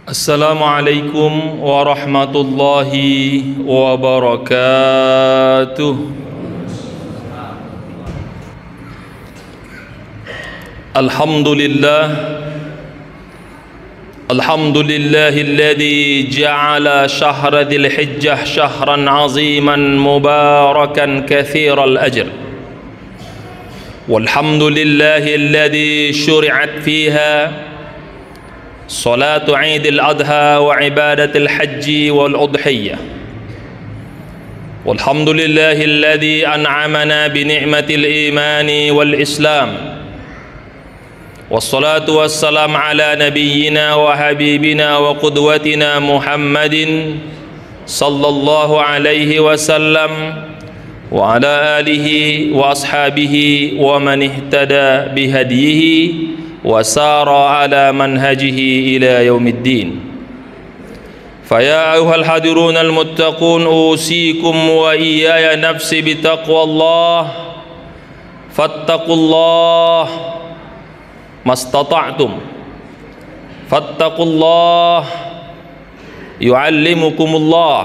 Assalamualaikum warahmatullahi wabarakatuh. Alhamdulillahilladzi ja'ala syahra dzil hijjah syahran 'aziman mubarakan katsiral ajr. Walhamdulillahilladzi syuri'at fiha صلاة عيد الأضحى وعبادة الحج والأضحية. والحمد لله الذي أنعمنا بنعمة الإيمان والإسلام. والصلاة والسلام على نبينا وحبيبنا وقدوتنا محمد صلى الله عليه وسلم وعلى آله وأصحابه ومن اهتدى بهديه وسار على منهجه إلى يوم الدين. فيا أيها الحاضرون المتقون أوصيكم وإياي نفسي بتقوى الله فاتقوا الله ما استطعتم فاتقوا الله يعلمكم الله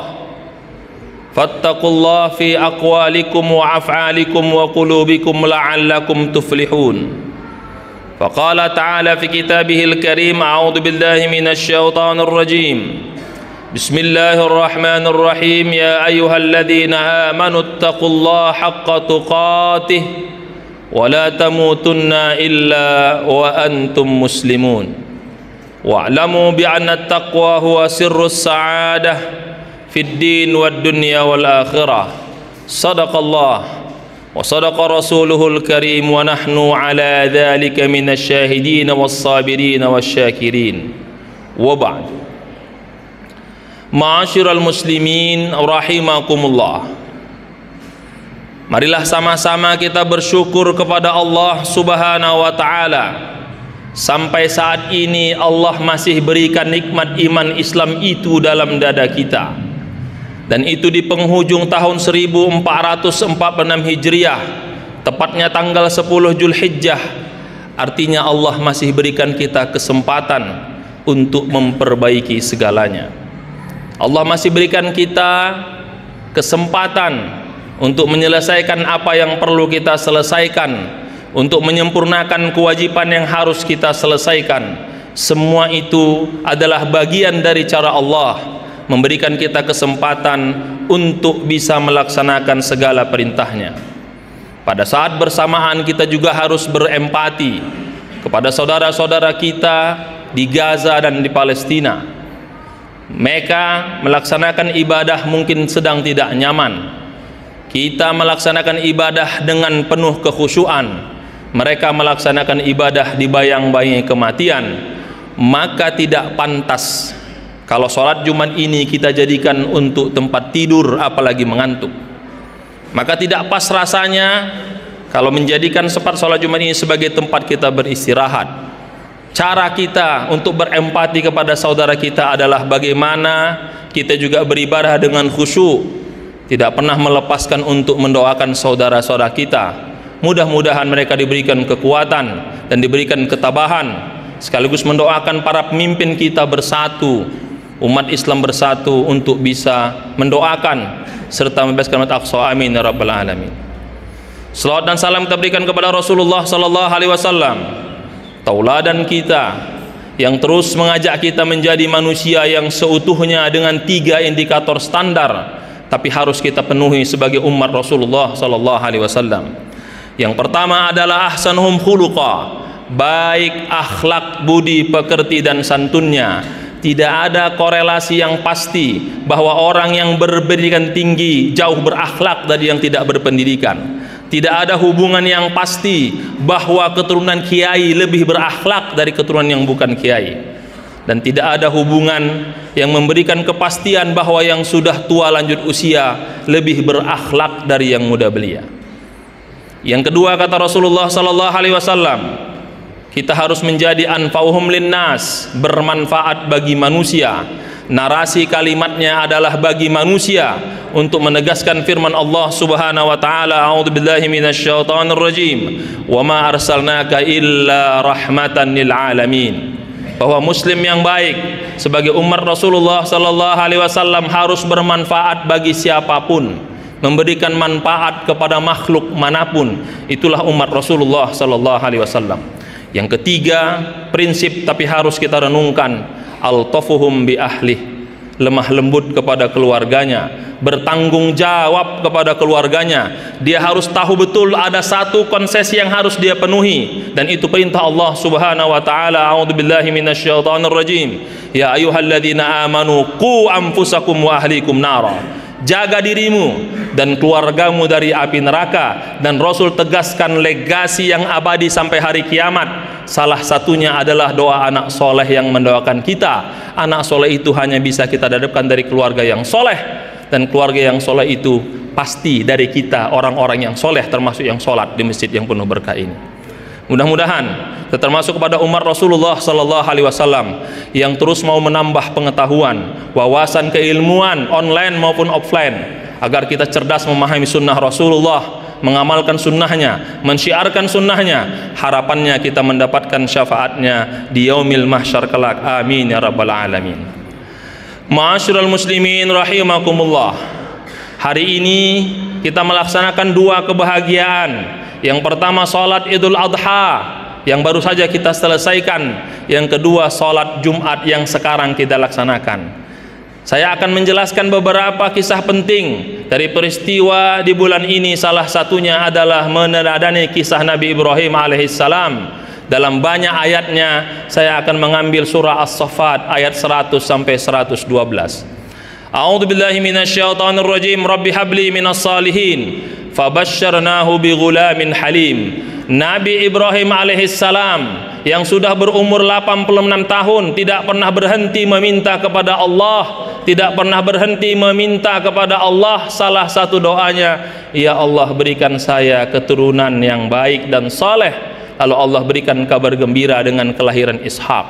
فاتقوا الله في أقوالكم وأفعالكم وقلوبكم لعلكم تفلحون. فقال تعالى في كتابه الكريم أعوذ بالله من الشيطان الرجيم بسم الله الرحمن الرحيم يا أيها الذين آمنوا اتقوا الله حق تقاته ولا تموتن إلا وأنتم مسلمون واعلموا بأن التقوى هو سر السعادة في الدين والدنيا والآخرة. صدق الله وصدق رسوله الكريم ونحن على ذلك من الشاهدين والصابرين والشاكرين. وبعد. Ma'asyiral muslimin rahimakumullah. Marilah sama-sama kita bersyukur kepada Allah Subhanahu wa taala. Sampai saat ini Allah masih berikan nikmat iman Islam itu dalam dada kita. Dan itu di penghujung tahun 1446 Hijriah, tepatnya tanggal 10 Zulhijjah. Artinya Allah masih berikan kita kesempatan untuk memperbaiki segalanya. Allah masih berikan kita kesempatan untuk menyelesaikan apa yang perlu kita selesaikan, untuk menyempurnakan kewajiban yang harus kita selesaikan. Semua itu adalah bagian dari cara Allah memberikan kita kesempatan untuk bisa melaksanakan segala perintahnya. Pada saat bersamaan kita juga harus berempati kepada saudara-saudara kita di Gaza dan di Palestina. Mereka melaksanakan ibadah mungkin sedang tidak nyaman. Kita melaksanakan ibadah dengan penuh kekhusyuan. Mereka melaksanakan ibadah di bayang-bayangi kematian. Maka tidak pantas kalau sholat Jumat ini kita jadikan untuk tempat tidur, apalagi mengantuk. Maka tidak pas rasanya kalau menjadikan sholat Jumat ini sebagai tempat kita beristirahat. Cara kita untuk berempati kepada saudara kita adalah bagaimana kita juga beribadah dengan khusyuk, tidak pernah melepaskan untuk mendoakan saudara-saudara kita. Mudah-mudahan mereka diberikan kekuatan dan diberikan ketabahan, sekaligus mendoakan para pemimpin kita bersatu, umat Islam bersatu untuk bisa mendoakan serta membebaskan umat Aqsa. Amin ya rabbal alamin. Salawat dan salam kita berikan kepada Rasulullah sallallahu alaihi wasallam, tauladan kita yang terus mengajak kita menjadi manusia yang seutuhnya dengan 3 indikator standar, tapi harus kita penuhi sebagai umat Rasulullah sallallahu alaihi wasallam. Yang pertama adalah ahsanuhum khuluqa, baik akhlak, budi pekerti dan santunnya. Tidak ada korelasi yang pasti bahwa orang yang berpendidikan tinggi jauh berakhlak dari yang tidak berpendidikan. Tidak ada hubungan yang pasti bahwa keturunan kiai lebih berakhlak dari keturunan yang bukan kiai. Dan tidak ada hubungan yang memberikan kepastian bahwa yang sudah tua lanjut usia lebih berakhlak dari yang muda belia. Yang kedua, kata Rasulullah sallallahu alaihi wasallam, kita harus menjadi anfa'uhum linnas, bermanfaat bagi manusia. Narasi kalimatnya adalah bagi manusia untuk menegaskan firman Allah Subhanahu wa taala, a'udzubillahi minasyaitonir rajim, wa ma arsalnaka illa rahmatan lil alamin. Bahwa muslim yang baik sebagai umat Rasulullah sallallahu alaihi wasallam harus bermanfaat bagi siapapun, memberikan manfaat kepada makhluk manapun. Itulah umat Rasulullah sallallahu alaihi wasallam. Yang ketiga, prinsip tapi harus kita renungkan, al-tafuhum bi ahli, lemah lembut kepada keluarganya, bertanggung jawab kepada keluarganya. Dia harus tahu betul ada satu konsesi yang harus dia penuhi, dan itu perintah Allah Subhanahu wa taala, a'udzubillahi minasyaitonir rajim, ya ayyuhalladzina amanu qu anfusakum wa ahlikum nara. Jaga dirimu dan keluargamu dari api neraka. Dan Rasul tegaskan legasi yang abadi sampai hari kiamat. Salah satunya adalah doa anak soleh yang mendoakan kita. Anak soleh itu hanya bisa kita dapatkan dari keluarga yang soleh, dan keluarga yang soleh itu pasti dari kita, orang-orang yang soleh, termasuk yang sholat di masjid yang penuh berkah ini. Mudah-mudahan kita termasuk kepada umat Rasulullah sallallahu alaihi wasallam yang terus mau menambah pengetahuan, wawasan keilmuan online maupun offline, agar kita cerdas memahami sunnah Rasulullah, mengamalkan sunnahnya, mensyiarkan sunnahnya. Harapannya kita mendapatkan syafaatnya di yaumil mahsyar kelak. Amin ya rabbal alamin. Ma'asyiral muslimin rahimakumullah. Hari ini kita melaksanakan dua kebahagiaan. Yang pertama salat Idul Adha yang baru saja kita selesaikan. Yang kedua salat Jumat yang sekarang kita laksanakan. Saya akan menjelaskan beberapa kisah penting dari peristiwa di bulan ini. Salah satunya adalah meneladani kisah Nabi Ibrahim alaihissalam. Dalam banyak ayatnya saya akan mengambil surah As-Saffat ayat 100 sampai 112. A'udzubillahi minasyaitonir rajim. Rabbi habli minas salihin fabasyarnahu bighulamin halim. Nabi Ibrahim alaihissalam yang sudah berumur 86 tahun tidak pernah berhenti meminta kepada Allah, tidak pernah berhenti meminta kepada Allah. Salah satu doanya, ya Allah berikan saya keturunan yang baik dan saleh. Lalu Allah berikan kabar gembira dengan kelahiran Ishak.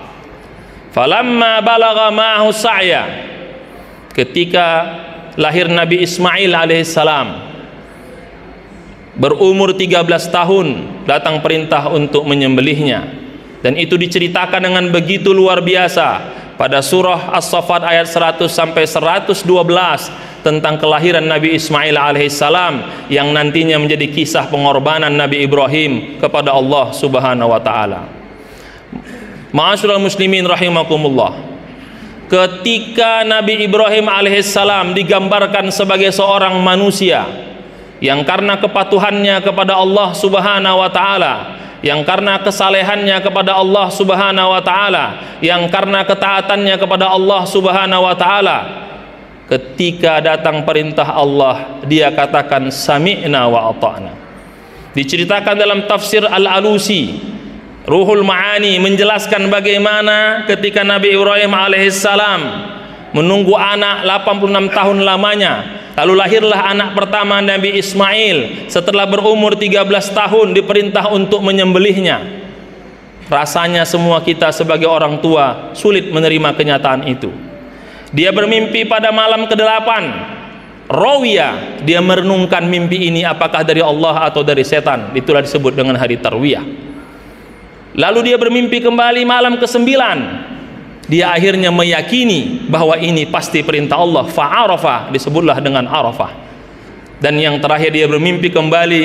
Falamma balagha ma'ahu sa'ya, ketika lahir Nabi Ismail alaihissalam, berumur 13 tahun, datang perintah untuk menyembelihnya. Dan itu diceritakan dengan begitu luar biasa pada surah As-Saffat ayat 100 sampai 112 tentang kelahiran Nabi Ismail alaihissalam yang nantinya menjadi kisah pengorbanan Nabi Ibrahim kepada Allah Subhanahu wa taala. Ma'asyiral muslimin rahimakumullah. Ketika Nabi Ibrahim alaihissalam digambarkan sebagai seorang manusia yang karena kepatuhannya kepada Allah Subhanahu wa taala, yang karena kesalehannya kepada Allah Subhanahu wa taala, yang karena ketaatannya kepada Allah Subhanahu wa taala, ketika datang perintah Allah dia katakan sami'na wa ata'na. Diceritakan dalam tafsir Al-Alusi Ruhul Ma'ani menjelaskan bagaimana ketika Nabi Ibrahim alaihissalam menunggu anak 86 tahun lamanya, lalu lahirlah anak pertama Nabi Ismail. Setelah berumur 13 tahun diperintah untuk menyembelihnya. Rasanya semua kita sebagai orang tua sulit menerima kenyataan itu. Dia bermimpi pada malam ke-8. Rawiyah, dia merenungkan mimpi ini apakah dari Allah atau dari setan. Itulah disebut dengan hari tarwiyah. Lalu dia bermimpi kembali malam ke-9. Dia akhirnya meyakini bahwa ini pasti perintah Allah. Fa'arafa, disebutlah dengan Arafah. Dan yang terakhir dia bermimpi kembali,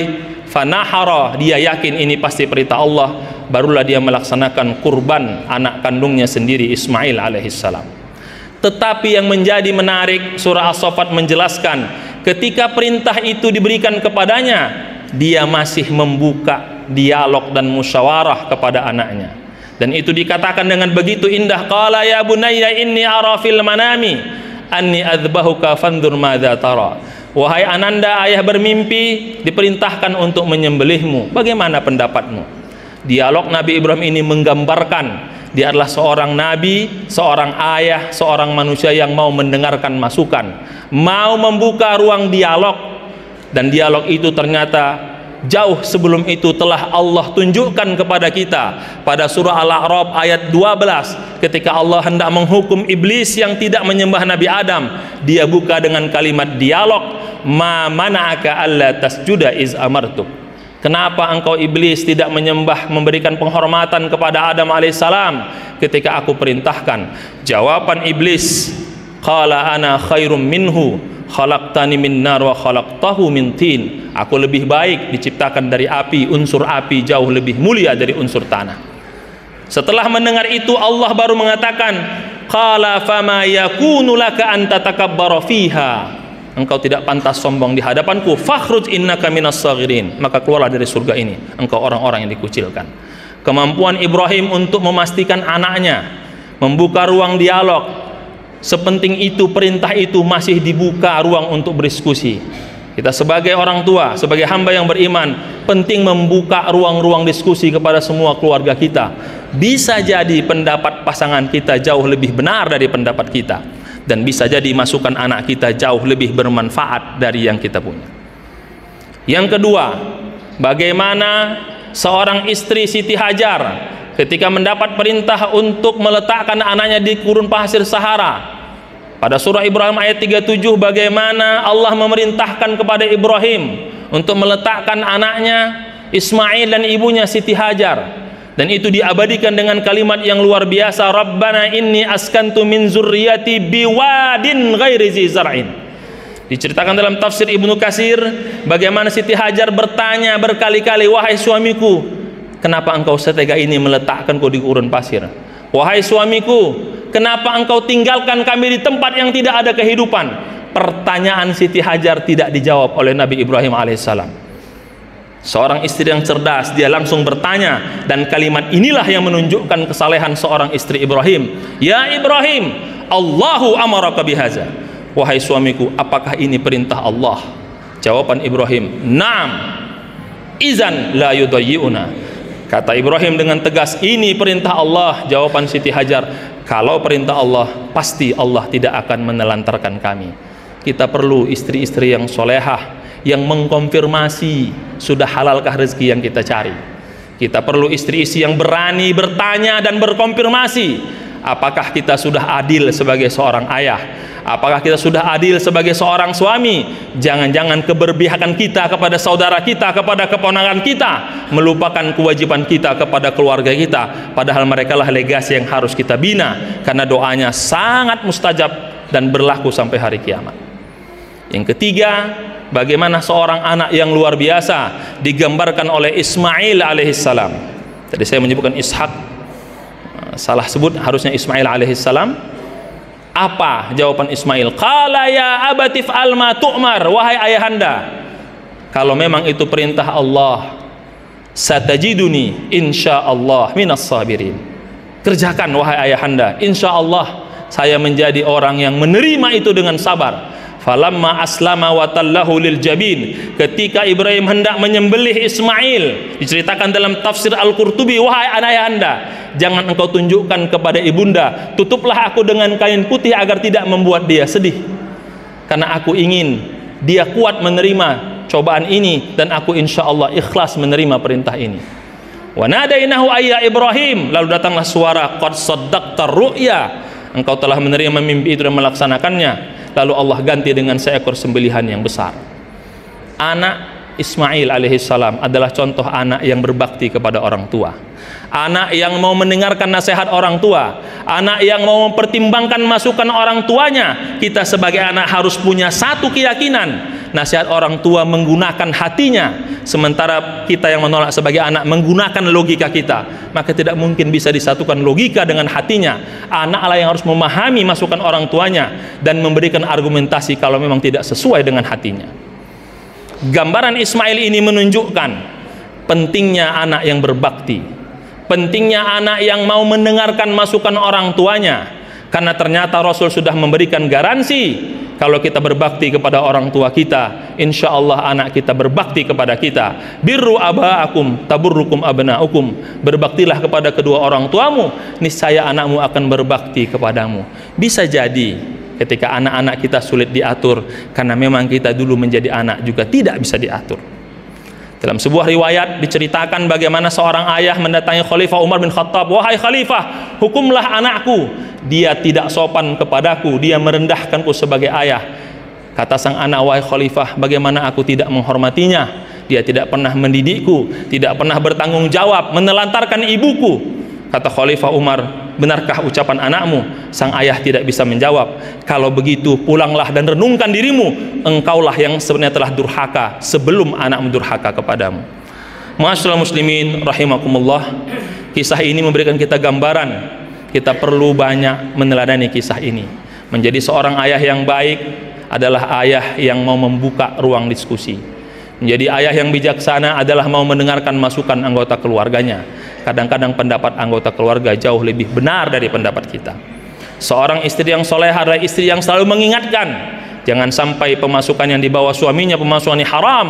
fanahara, dia yakin ini pasti perintah Allah. Barulah dia melaksanakan kurban anak kandungnya sendiri Ismail alaihissalam. Tetapi yang menjadi menarik, surah As-Saffat menjelaskan ketika perintah itu diberikan kepadanya, dia masih membuka dialog dan musyawarah kepada anaknya. Dan itu dikatakan dengan begitu indah, qala ya bunayya inni ara fil manami anni adzbahuka fanzur madza tara. Wahai ananda, ayah bermimpi diperintahkan untuk menyembelihmu, bagaimana pendapatmu? Dialog Nabi Ibrahim ini menggambarkan dia adalah seorang nabi, seorang ayah, seorang manusia yang mau mendengarkan masukan, mau membuka ruang dialog. Dan dialog itu ternyata jauh sebelum itu telah Allah tunjukkan kepada kita pada surah Al-A'raf ayat 12, ketika Allah hendak menghukum iblis yang tidak menyembah Nabi Adam, dia buka dengan kalimat dialog, ma mana'aka alla tasjuda iz amartuk. Kenapa engkau iblis tidak menyembah, memberikan penghormatan kepada Adam alaihissalam ketika aku perintahkan? Jawaban iblis, qala ana khairum minhu khalaqtani min nar wa khalaqtahu min tin. Aku lebih baik diciptakan dari api, unsur api jauh lebih mulia dari unsur tanah. Setelah mendengar itu Allah baru mengatakan, qala fama yakunu laka an tatakabbara fiha. Engkau tidak pantas sombong di hadapanku, fakhruj innaka minas saghirin. Maka keluarlah dari surga ini, engkau orang-orang yang dikucilkan. Kemampuan Ibrahim untuk memastikan anaknya, membuka ruang dialog, sepenting itu perintah itu masih dibuka ruang untuk berdiskusi. Kita sebagai orang tua, sebagai hamba yang beriman, penting membuka ruang-ruang diskusi kepada semua keluarga kita. Bisa jadi pendapat pasangan kita jauh lebih benar dari pendapat kita, dan bisa jadi masukan anak kita jauh lebih bermanfaat dari yang kita punya. Yang kedua, bagaimana seorang istri Siti Hajar ketika mendapat perintah untuk meletakkan anaknya di gurun pasir Sahara. Pada surah Ibrahim ayat 37, bagaimana Allah memerintahkan kepada Ibrahim untuk meletakkan anaknya Ismail dan ibunya Siti Hajar. Dan itu diabadikan dengan kalimat yang luar biasa, Rabbana inni askantu min zurriyati biwadin ghairi zi zar'in. Diceritakan dalam tafsir Ibnu Katsir bagaimana Siti Hajar bertanya berkali-kali, wahai suamiku, kenapa engkau setega ini meletakkanku di gurun pasir? Wahai suamiku, kenapa engkau tinggalkan kami di tempat yang tidak ada kehidupan? Pertanyaan Siti Hajar tidak dijawab oleh Nabi Ibrahim alaihissalam. Seorang istri yang cerdas, dia langsung bertanya, dan kalimat inilah yang menunjukkan kesalehan seorang istri Ibrahim. Ya Ibrahim, Allahu amaraka bihaza. Wahai suamiku, apakah ini perintah Allah? Jawaban Ibrahim, na'am, izan la yudayyi'una. Kata Ibrahim dengan tegas, ini perintah Allah. Jawaban Siti Hajar, kalau perintah Allah, pasti Allah tidak akan menelantarkan kami. Kita perlu istri-istri yang solehah, yang mengkonfirmasi sudah halalkah rezeki yang kita cari. Kita perlu istri-istri yang berani bertanya dan berkonfirmasi, apakah kita sudah adil sebagai seorang ayah, apakah kita sudah adil sebagai seorang suami. Jangan-jangan keberpihakan kita kepada saudara kita, kepada keponakan kita, melupakan kewajiban kita kepada keluarga kita, padahal mereka lah legasi yang harus kita bina, karena doanya sangat mustajab dan berlaku sampai hari kiamat. Yang ketiga, bagaimana seorang anak yang luar biasa digambarkan oleh Ismail alaihissalam. Tadi saya menyebutkan Ishak, salah sebut, harusnya Ismail alaihissalam. Apa jawaban Ismail? Qala ya abatif alma tu'mar. Wahai ayahanda, kalau memang itu perintah Allah, satajiduni insyaallah minas sabirin. Kerjakan wahai ayahanda, insyaallah saya menjadi orang yang menerima itu dengan sabar. Falamma aslama wa tallahu lil jabin, ketika Ibrahim hendak menyembelih Ismail, diceritakan dalam tafsir Al-Qurtubi, wahai ayahanda, jangan engkau tunjukkan kepada ibunda, tutuplah aku dengan kain putih agar tidak membuat dia sedih, karena aku ingin dia kuat menerima cobaan ini, dan aku insyaallah ikhlas menerima perintah ini. Wa nadainahu ayya Ibrahim, lalu datanglah suara, qad saddaqta ru'ya, engkau telah menerima mimpi itu dan melaksanakannya. Lalu Allah ganti dengan seekor sembelihan yang besar. Anak Ismail alaihissalam adalah contoh anak yang berbakti kepada orang tua, anak yang mau mendengarkan nasihat orang tua, anak yang mau mempertimbangkan masukan orang tuanya. Kita sebagai anak harus punya satu keyakinan, nasihat orang tua menggunakan hatinya, sementara kita yang menolak sebagai anak menggunakan logika kita. Maka tidak mungkin bisa disatukan logika dengan hatinya. Anaklah yang harus memahami masukan orang tuanya dan memberikan argumentasi kalau memang tidak sesuai dengan hatinya. Gambaran Ismail ini menunjukkan pentingnya anak yang berbakti, pentingnya anak yang mau mendengarkan masukan orang tuanya, karena ternyata Rasul sudah memberikan garansi, kalau kita berbakti kepada orang tua kita, insya Allah anak kita berbakti kepada kita. Birru aba'akum taburrukum abna'ukum, berbaktilah kepada kedua orang tuamu, niscaya anakmu akan berbakti kepadamu. Bisa jadi ketika anak-anak kita sulit diatur, karena memang kita dulu menjadi anak juga tidak bisa diatur. Dalam sebuah riwayat diceritakan bagaimana seorang ayah mendatangi Khalifah Umar bin Khattab, "Wahai Khalifah, hukumlah anakku. Dia tidak sopan kepadaku, dia merendahkanku sebagai ayah." Kata sang anak, "Wahai Khalifah, bagaimana aku tidak menghormatinya? Dia tidak pernah mendidikku, tidak pernah bertanggung jawab, menelantarkan ibuku." Kata Khalifah Umar, "Benarkah ucapan anakmu?" Sang ayah tidak bisa menjawab. "Kalau begitu pulanglah dan renungkan dirimu, engkaulah yang sebenarnya telah durhaka sebelum anakmu durhaka kepadamu." Ma'asyiral muslimin rahimakumullah, kisah ini memberikan kita gambaran, kita perlu banyak meneladani kisah ini. Menjadi seorang ayah yang baik adalah ayah yang mau membuka ruang diskusi. Menjadi ayah yang bijaksana adalah mau mendengarkan masukan anggota keluarganya. Kadang-kadang pendapat anggota keluarga jauh lebih benar dari pendapat kita. Seorang istri yang soleh adalah istri yang selalu mengingatkan, jangan sampai pemasukan yang dibawa suaminya pemasukan yang haram,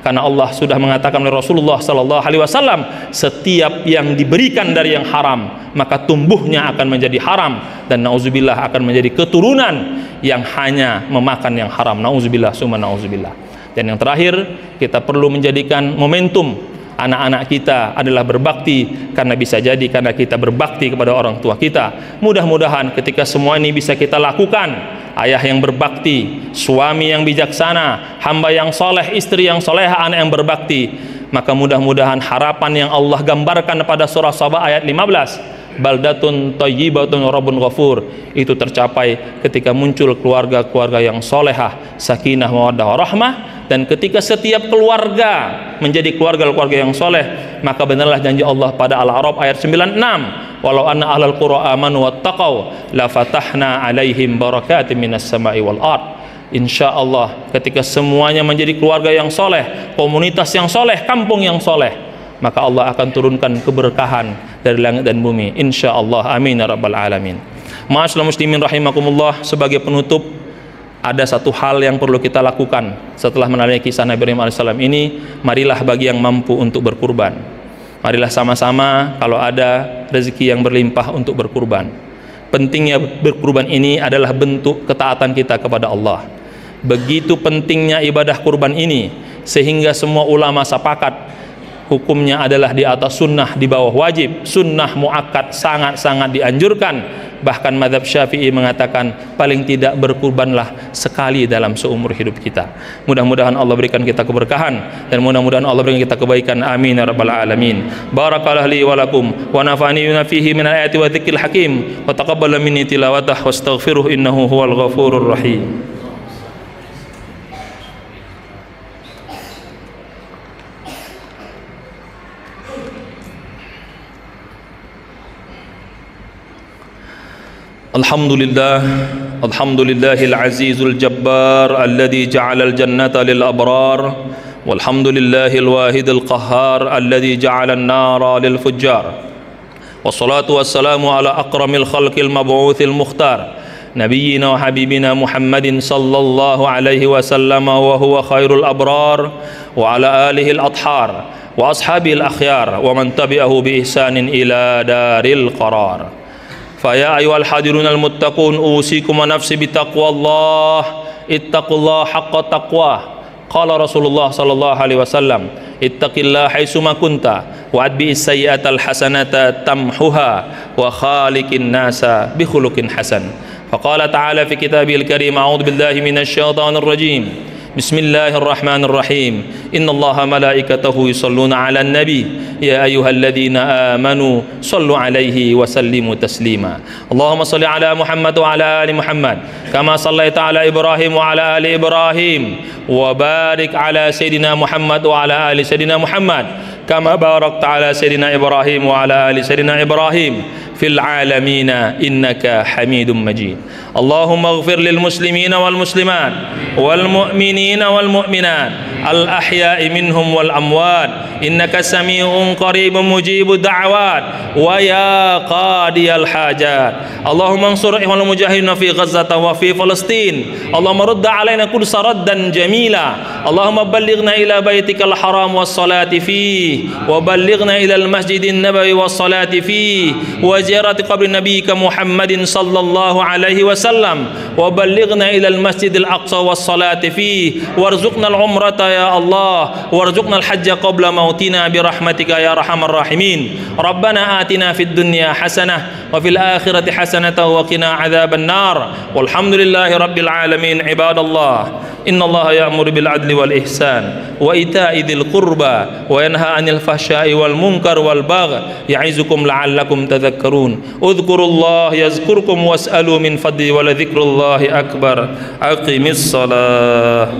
karena Allah sudah mengatakan oleh Rasulullah sallallahu alaihi wasallam, setiap yang diberikan dari yang haram maka tumbuhnya akan menjadi haram, dan nauzubillah akan menjadi keturunan yang hanya memakan yang haram. Nauzubillah summa nauzubillah. Dan yang terakhir, kita perlu menjadikan momentum anak-anak kita adalah berbakti, karena bisa jadi karena kita berbakti kepada orang tua kita. Mudah-mudahan ketika semua ini bisa kita lakukan, ayah yang berbakti, suami yang bijaksana, hamba yang soleh, istri yang soleha, anak yang berbakti, maka mudah-mudahan harapan yang Allah gambarkan pada surah Sabah ayat 15, baldatun thayyibatun rabbun ghafur, itu tercapai ketika muncul keluarga-keluarga yang solehah, sakinah, mawaddah, warahmah. Dan ketika setiap keluarga menjadi keluarga-keluarga yang soleh, maka benarlah janji Allah pada Al-A'raf ayat 96, walau anna ahlal qura amanu wattaqau la fatahna alaihim barakatim minas sama'i wal ard. Insyaallah ketika semuanya menjadi keluarga yang soleh, komunitas yang soleh, kampung yang soleh, maka Allah akan turunkan keberkahan dari langit dan bumi, insyaallah. Amin ya rabbal alamin. Ma'asyiral muslimin rahimakumullah, sebagai penutup, ada satu hal yang perlu kita lakukan setelah meneladani kisah Nabi Ibrahim AS ini. Marilah bagi yang mampu untuk berkurban, marilah sama-sama kalau ada rezeki yang berlimpah untuk berkurban. Pentingnya berkurban ini adalah bentuk ketaatan kita kepada Allah. Begitu pentingnya ibadah kurban ini, sehingga semua ulama sepakat hukumnya adalah di atas sunnah, di bawah wajib. Sunnah muakkad sangat-sangat dianjurkan. Bahkan mazhab Syafi'i mengatakan paling tidak berkurbanlah sekali dalam seumur hidup kita. Mudah-mudahan Allah berikan kita keberkahan, dan mudah-mudahan Allah berikan kita kebaikan. Amin ya rabbal alamin. Barakallahu li wa lakum wa nafa'ani bima fihi min al-ayati wa dzikril hakim, wa taqabbal minni tilawatahu wastaghfiruh innahu huwal ghafurur rahim. الحمد لله العزيز الجبار الذي جعل الجنة للأبرار، والحمد لله الواحد القهار الذي جعل النار للفجار، والصلاة والسلام على أكرم الخلق المبعوث المختار نبينا وحبيبنا محمد صلى الله عليه وسلم وهو خير الأبرار، وعلى آله الأطهار وأصحابه الأخيار ومن تبعه بإحسان إلى دار القرار. فيا أيها الحاضرون المتقون أوصيكم ونفسي بتقوى الله، اتقوا الله حق تقواه. قال رسول الله صلى الله عليه وسلم اتق الله حيثما كنت وأتبع السيئة الحسنة تمحها وخالق الناس بخلق حسن. فقال تعالى في كتابه الكريم أعوذ بالله من الشيطان الرجيم بسم الله الرحمن الرحيم إن الله ملائكته يصلون على النبي يا أيها الذين آمنوا صلوا عليه وسلموا تسليما. اللهم صل على محمد وعلى آل محمد كما صليت على إبراهيم وعلى آل إبراهيم، وبارك على سيدنا محمد وعلى آل سيدنا محمد كما باركت على سيدنا إبراهيم وعلى آل سيدنا إبراهيم في العالمين إنك حميد مجيد. اللهم اغفر للمسلمين والمسلمات والمؤمنين والمؤمنات الأحياء منهم والأموات إنك سميع قريب مجيب الدعوات ويا قاضي الحاجات. اللهم انصر إخوان المجاهدين في غزة وفي فلسطين. اللهم رد علينا كل ردا جميلا. اللهم بلغنا إلى بيتك الحرام والصلاة فيه، وبلغنا إلى المسجد النبوي والصلاة فيه، وزيارة قبر نبيك محمد صلى الله عليه وسلم، وبلغنا إلى المسجد الأقصى والصلاة فيه، وارزقنا العمرة ya Allah, warzuqnal hajja qabla mautina birahmatika ya arhamar rahimin. Rabbana atina fid dunya hasanah wa fil akhirati hasanatan wa qina adzaban nar. Walhamdulillahi rabbil alamin. Ibadallah, innallaha ya'muru bil adli wal ihsan wa ita'i dzil qurba wa yanha 'anil fahsya'i wal munkar wal baghi ya'izukum la'allakum tadhakkarun. Udhkurullaha yazkurkum was'alu min fadli wa la dzikrullahi akbar. Aqimis shalah.